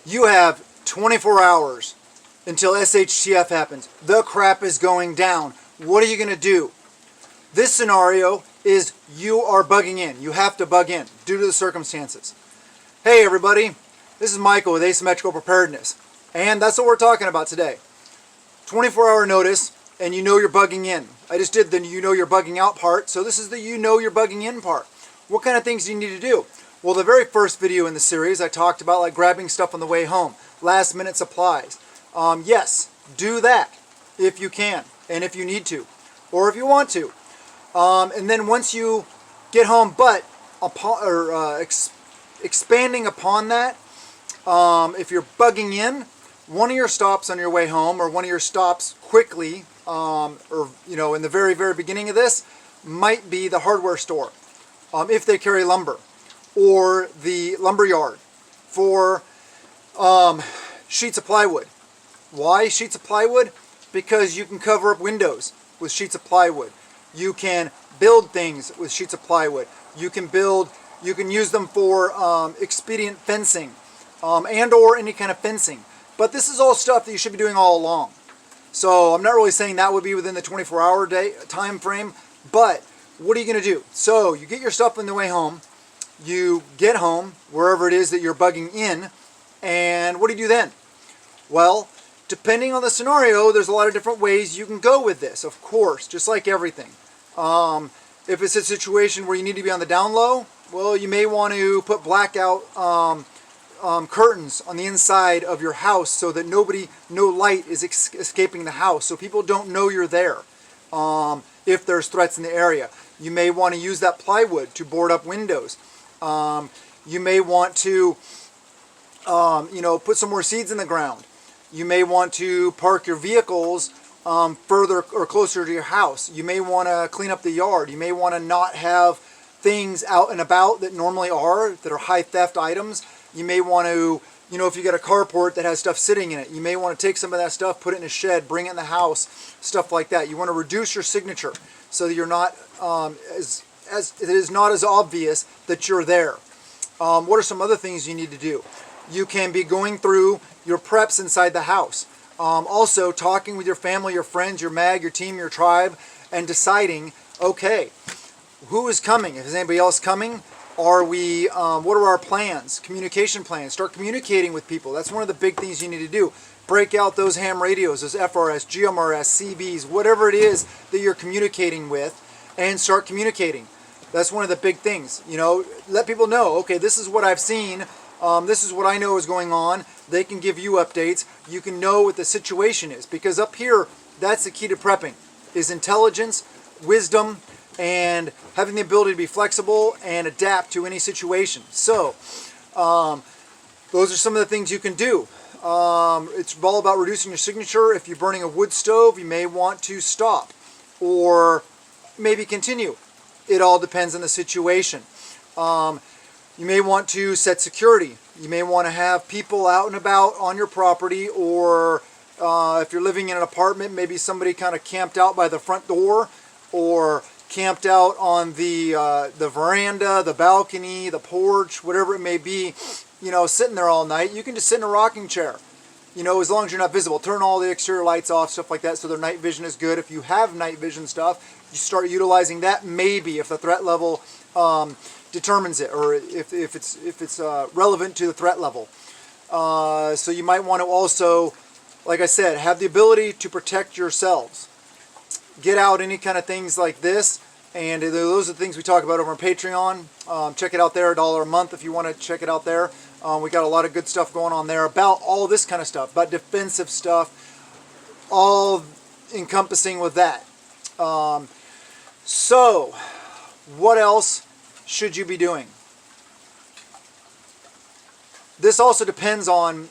You have 24 hours until SHTF happens. The crap is going down. What are you going to do? This scenario is you are bugging in. You have to bug in due to the circumstances. Hey everybody, this is Michael with Asymmetrical Preparedness. And that's what we're talking about today. 24-hour notice, and you know you're bugging in. I just did the you know you're bugging out part, so this is the you know you're bugging in part. What kind of things do you need to do? Well, the very first video in the series, I talked about like grabbing stuff on the way home, last minute supplies. Yes, do that if you can, and if you need to, or if you want to. And then once you get home, but expanding upon that, if you're bugging in, one of your stops on your way home, or one of your stops quickly, or in the very, very beginning of this, might be the hardware store, if they carry lumber, or the lumber yard for sheets of plywood. Why sheets of plywood? Because you can cover up windows with sheets of plywood. You can build things with sheets of plywood. You can use them for expedient fencing, and or any kind of fencing. But this is all stuff that you should be doing all along. So I'm not really saying that would be within the 24-hour day time frame, but what are you going to do? So you get your stuff on the way home, you get home, wherever it is that you're bugging in, and what do you do then? Well, depending on the scenario, there's a lot of different ways you can go with this, of course, just like everything. If it's a situation where you need to be on the down low, well, you may want to put blackout curtains on the inside of your house so that no light is escaping the house, so people don't know you're there. If there's threats in the area, you may want to use that plywood to board up windows. You may want to, put some more seeds in the ground. You may want to park your vehicles further or closer to your house. You may want to clean up the yard. You may want to not have things out and about that normally are, that are high theft items. You may want to, if you got a carport that has stuff sitting in it, you may want to take some of that stuff, put it in a shed, bring it in the house, stuff like that. You want to reduce your signature so that you're not, it is not as obvious that you're there. What are some other things you need to do? You can be going through your preps inside the house. Also talking with your family, your friends, your mag, your team, your tribe, and deciding, okay, who is coming? Is anybody else coming? Are we, what are our plans? Communication plans. Start communicating with people. That's one of the big things you need to do. Break out those ham radios, those FRS, GMRS, CBs, whatever it is that you're communicating with, and start communicating. That's one of the big things. Let people know, okay, this is what I've seen. This is what I know is going on. They can give you updates. You can know what the situation is. Because up here, that's the key to prepping, is intelligence, wisdom, and having the ability to be flexible and adapt to any situation. So, those are some of the things you can do. It's all about reducing your signature. If you're burning a wood stove, you may want to stop or maybe continue. It all depends on the situation. You may want to set security. You may want to have people out and about on your property, or if you're living in an apartment, maybe somebody kind of camped out by the front door, or camped out on the veranda, the balcony, the porch, whatever it may be, sitting there all night. You can just sit in a rocking chair, as long as you're not visible. Turn all the exterior lights off, stuff like that, so their night vision is good. If you have night vision stuff, you start utilizing that maybe if the threat level determines it, or if it's relevant to the threat level. So you might want to also, like I said, have the ability to protect yourselves. Get out any kind of things like this, and those are the things we talk about over on Patreon. Check it out there, $1 a month if you want to check it out there. We got a lot of good stuff going on there about all this kind of stuff, about defensive stuff, all encompassing with that. So, what else should you be doing? This also depends on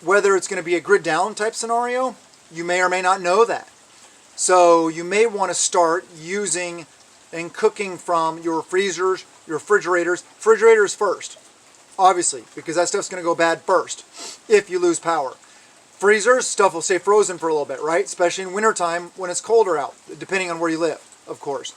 whether it's going to be a grid down type scenario. You may or may not know that. So you may want to start using and cooking from your freezers, your refrigerators. Refrigerators first, obviously, because that stuff's going to go bad first if you lose power. Freezers, stuff will stay frozen for a little bit, right? Especially in wintertime when it's colder out, depending on where you live, of course.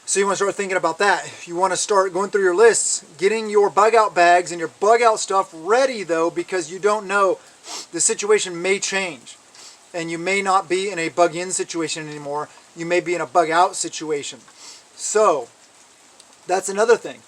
So you want to start thinking about that. You want to start going through your lists, getting your bug out bags and your bug out stuff ready though, because you don't know, the situation may change and you may not be in a bug in situation anymore. You may be in a bug out situation. So that's another thing.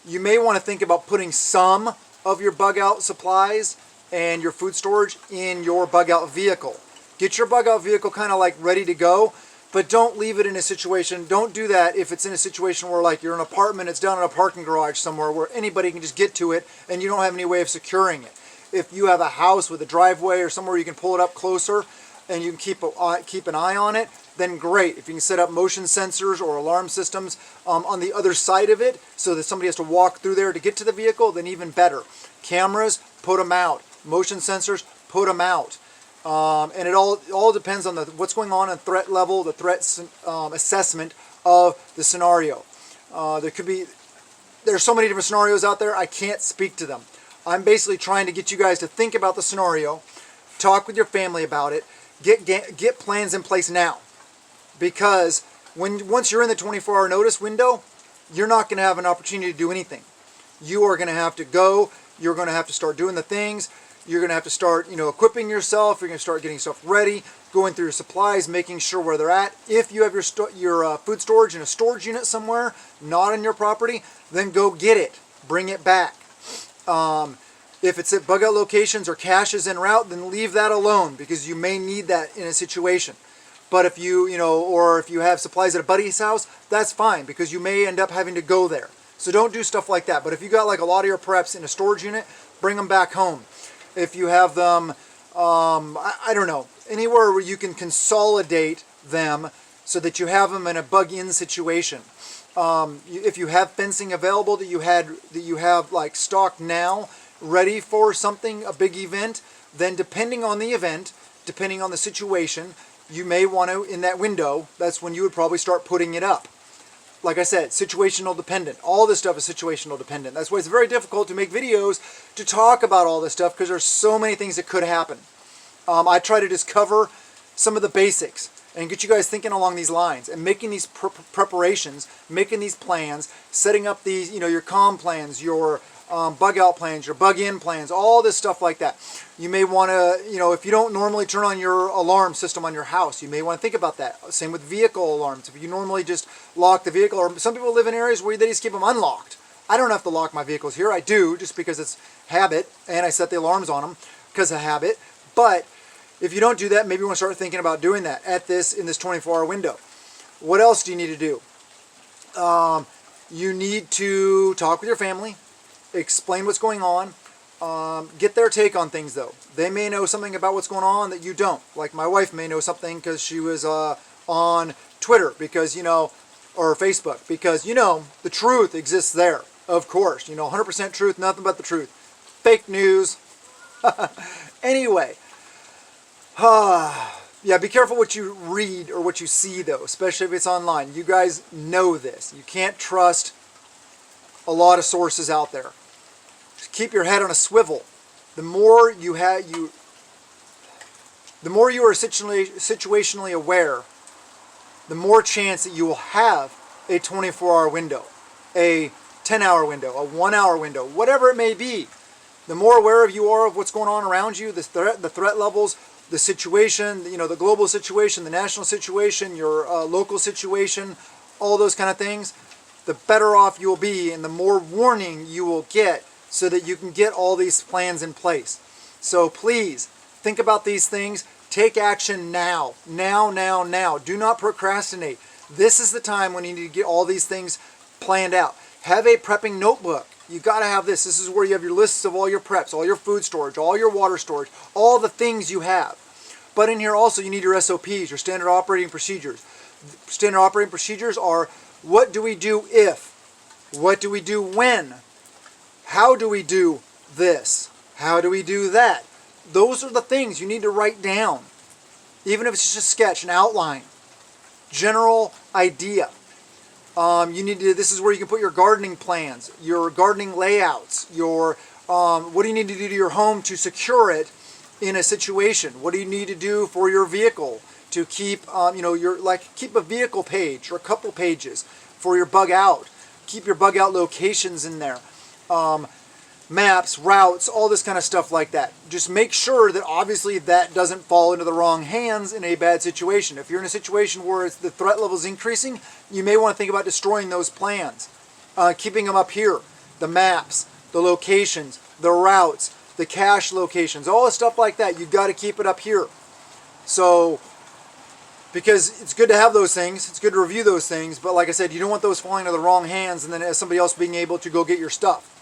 You may want to think about putting some of your bug out supplies and your food storage in your bug out vehicle. Get your bug out vehicle kind of like ready to go, but don't leave it in a situation. Don't do that if it's in a situation where like you're in an apartment, it's down in a parking garage somewhere where anybody can just get to it and you don't have any way of securing it. If you have a house with a driveway or somewhere you can pull it up closer and you can keep an eye on it, then great. If you can set up motion sensors or alarm systems on the other side of it so that somebody has to walk through there to get to the vehicle, then even better. Cameras, put them out. Motion sensors, put them out. And it all depends on what's going on in threat level, the threat assessment of the scenario. There's so many different scenarios out there, I can't speak to them. I'm basically trying to get you guys to think about the scenario, talk with your family about it, get plans in place now. Because once you're in the 24-hour notice window, you're not going to have an opportunity to do anything. You are going to have to go, you're going to have to start doing the things, you're going to have to start, equipping yourself, you're going to start getting stuff ready, going through your supplies, making sure where they're at. If you have your food storage in a storage unit somewhere, not on your property, then go get it, bring it back. If it's at bug out locations or caches en route, then leave that alone because you may need that in a situation. But if or if you have supplies at a buddy's house, that's fine because you may end up having to go there. So don't do stuff like that. But if you got like a lot of your preps in a storage unit, bring them back home. If you have them, I don't know, anywhere where you can consolidate them so that you have them in a bug-in situation. If you have fencing available that you have like stocked now, ready for something, a big event, then depending on the event, depending on the situation, you may want to, in that window, that's when you would probably start putting it up. Like I said, situational dependent. All this stuff is situational dependent. That's why it's very difficult to make videos to talk about all this stuff because there's so many things that could happen. I try to just cover some of the basics and get you guys thinking along these lines and making these preparations, making these plans, setting up these, your comm plans, your bug out plans, your bug in plans, all this stuff like that. You may want to, if you don't normally turn on your alarm system on your house, you may want to think about that. Same with vehicle alarms. If you normally just lock the vehicle, or some people live in areas where they just keep them unlocked. I don't have to lock my vehicles here. I do just because it's habit and I set the alarms on them because of habit. But if you don't do that, maybe you want to start thinking about doing that in this 24-hour window. What else do you need to do? You need to talk with your family, explain what's going on, get their take on things though. They may know something about what's going on that you don't. Like my wife may know something because she was on Twitter because, or Facebook because, the truth exists there. Of course, 100% truth, nothing but the truth. Fake news. Anyway, yeah, be careful what you read or what you see though, especially if it's online. You guys know this. You can't trust a lot of sources out there. Just keep your head on a swivel. The more you are situationally aware, the more chance that you will have a 24-hour window, a 10-hour window, a 1-hour window, whatever it may be. The more aware you are of what's going on around you, the threat levels, the situation, the global situation, the national situation, your local situation, all those kind of things, the better off you will be and the more warning you will get so that you can get all these plans in place. So please, think about these things. Take action now. Now. Do not procrastinate. This is the time when you need to get all these things planned out. Have a prepping notebook. You got to have this. This is where you have your lists of all your preps, all your food storage, all your water storage, all the things you have. But in here also you need your SOPs, your standard operating procedures. Standard operating procedures are what do we do if? What do we do when? How do we do this? How do we do that? Those are the things you need to write down. Even if it's just a sketch, an outline, general idea. This is where you can put your gardening plans, your gardening layouts, your what do you need to do to your home to secure it in a situation? What do you need to do for your vehicle to keep, keep a vehicle page or a couple pages? for your bug out. Keep your bug out locations in there. Maps, routes, all this kind of stuff like that. Just make sure that obviously that doesn't fall into the wrong hands in a bad situation. If you're in a situation where the threat level is increasing, you may want to think about destroying those plans. Keeping them up here. The maps, the locations, the routes, the cache locations, all the stuff like that. You've got to keep it up here. So, because it's good to have those things, it's good to review those things, but like I said, you don't want those falling into the wrong hands and then as somebody else being able to go get your stuff.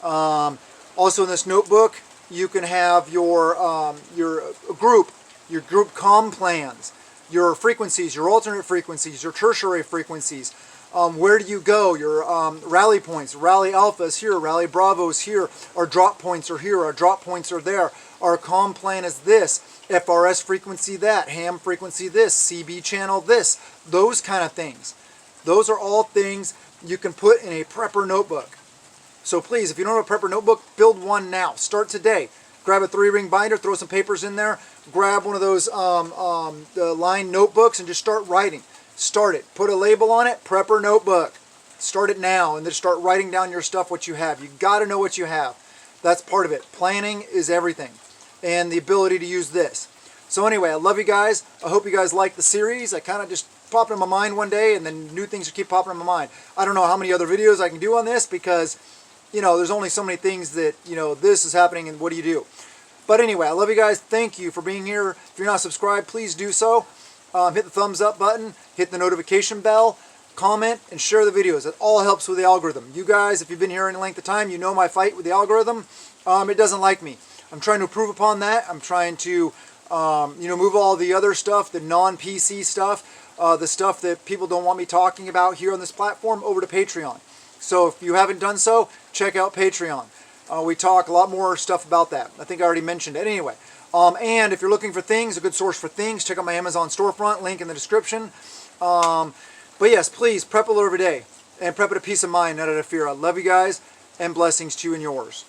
Also in this notebook, you can have your group comm plans, your frequencies, your alternate frequencies, your tertiary frequencies. Where do you go? Your rally points. Rally alpha is here. Rally bravo is here. Our drop points are here. Our drop points are there. Our comm plan is this. FRS frequency that. Ham frequency this. CB channel this. Those kind of things. Those are all things you can put in a prepper notebook. So please, if you don't have a prepper notebook, build one now. Start today. Grab a 3-ring binder, throw some papers in there, grab one of those lined notebooks and just start writing. Start it. Put a label on it, prepper notebook. Start it now and then start writing down your stuff, what you have. You got to know what you have. That's part of it. Planning is everything. And the ability to use this. So anyway, I love you guys. I hope you guys like the series. I kind of just popped in my mind one day and then new things keep popping in my mind. I don't know how many other videos I can do on this because there's only so many things that, this is happening and what do you do? But anyway, I love you guys. Thank you for being here. If you're not subscribed, please do so. Hit the thumbs up button, hit the notification bell, comment, and share the videos. It all helps with the algorithm. You guys, if you've been here any length of time, you know my fight with the algorithm. It doesn't like me. I'm trying to improve upon that. I'm trying to, move all the other stuff, the non-PC stuff, the stuff that people don't want me talking about here on this platform over to Patreon. So if you haven't done so, check out Patreon. We talk a lot more stuff about that. I think I already mentioned it. Anyway, and if you're looking for things, a good source for things, check out my Amazon storefront, link in the description. But yes, please, prep a little every day. And prep at a peace of mind, not out of fear. I love you guys, and blessings to you and yours.